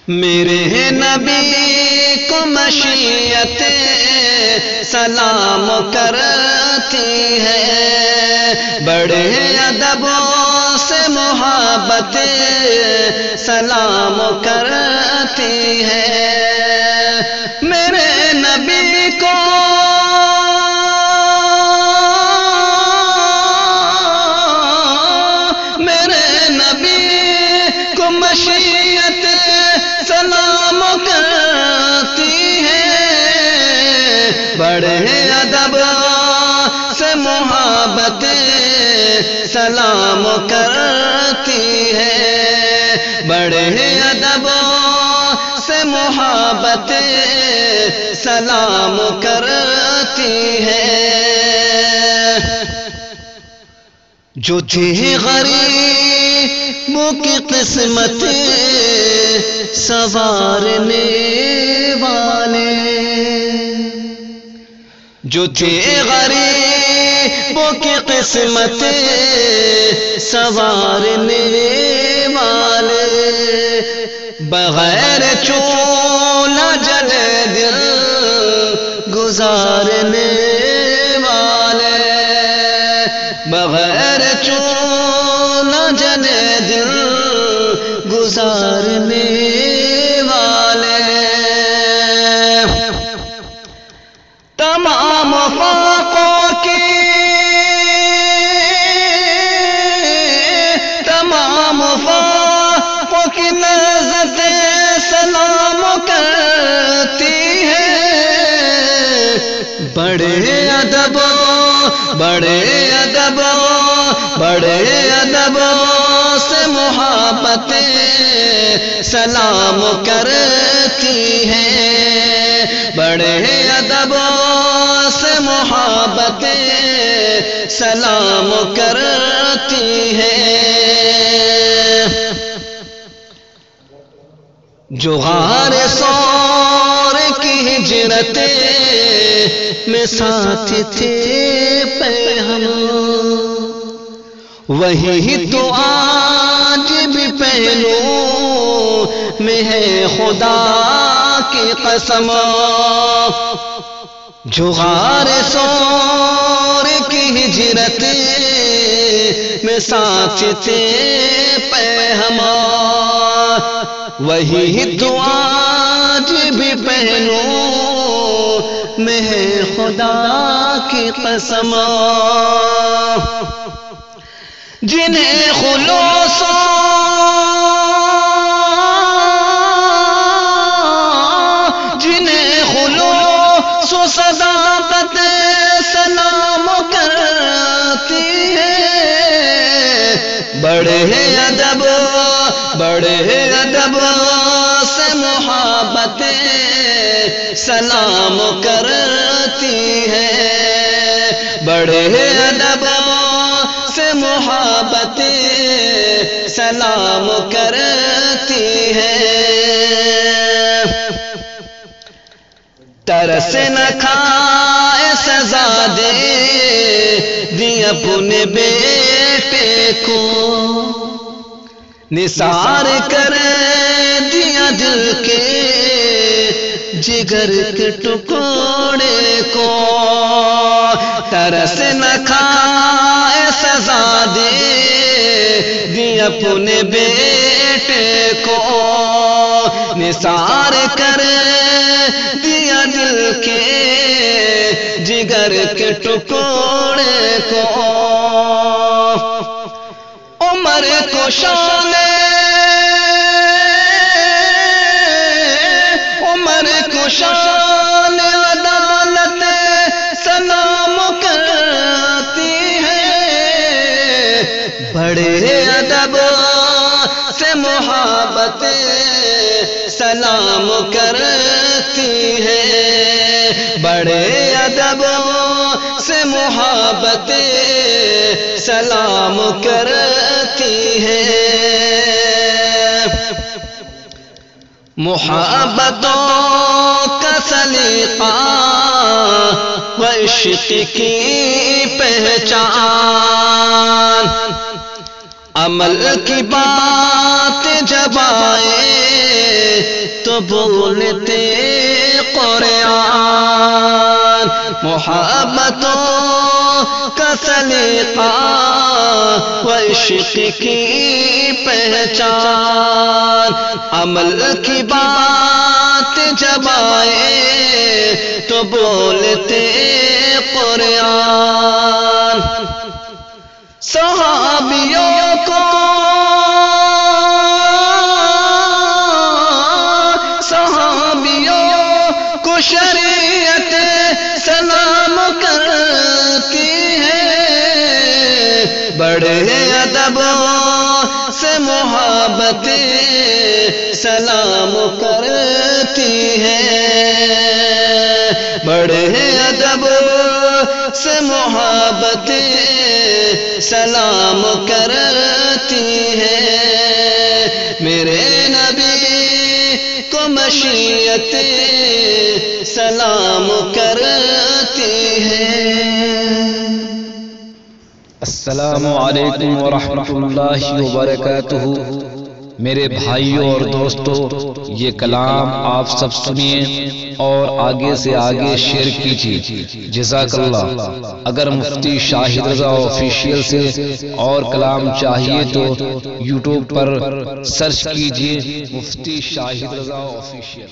میرے نبی کو مشیت سلام کرتی ہے، بڑے ادبوں سے محبت سلام کرتی ہے۔ میرے نبی کو مشیت سلام کرتی ہے، بڑے ادب سے محبت سلام کرتی ہے، بڑے ادب سے محبت سلام کرتی ہے۔ جو تھے غریبوں کی قسمت سنوارنے والے، جو تھے غریبوں کی قسمت سنوارنے والے، بغیر چولہا جلے دل گزارنے والے، بغیر چولہا جلے دل گزارنے والے، تمام فاقوں کی نعت سلام کرتی ہے، بڑے ادبوں سے محبت سلام کرتی ہے، بڑے ادبوں سے محبت سلام کرتی ہے۔ جو غار ثور کی ہجرت میں ساتھ تھے پہم، وہی تو آج بھی پہلو میں ہے خدا کی قسم۔ جو غار ثور کی ہجرت میں ساتھ تھے پہم، وہی تو آج بھی پہلو میں ہے خدا کی قسم۔ جنہیں خلوص و صداقت سلام کرتی ہے، بڑے ادب سے محبت سلام کرتی ہے، بڑے ادب سے محبت سلام کرتی ہے۔ ترس نہ کھائے سزا دی اپنے بیٹے کو، نثار کر دیا دل کے جگر کے ٹکڑے کو، ترس نہ کھائے سزا دی اپنے بیٹے کو، نثار کر دیا دل کے جگر کے ٹکڑے کو۔ عمر کو شان عدالت سلام کرتی ہے، بڑے ادب سے محبت سلام کرتی ہے، بڑے ادب سے محبت سلام کرتی ہے۔ محبتوں کا سلیقہ و عشق کی پہچان، عمل کی بات جب آئے تو بولتے قرآن، محبتوں کا سلیقہ و عشق کی پہچان، عمل کی بات جب آئے تو بولتے قرآن۔ صحابیوں کو شریعت سلام کرتی ہے، بڑے ادب سے محبت سلام کرتی ہے، بڑے ادب سے محبت سلام کرتی ہے، میرے نبی کو مشیت سلام کرتی ہے۔ السلام علیکم ورحمۃ اللہ وبرکاتہ۔ میرے بھائیوں اور دوستوں، یہ کلام آپ سب سنیے اور آگے سے آگے شیئر کیجیے، جزاک اللہ۔ اگر مفتی شاہد رضا آفیشیل سے اور کلام چاہیے تو یوٹیوب پر سرچ کیجیے مفتی شاہد رضا آفیشیل۔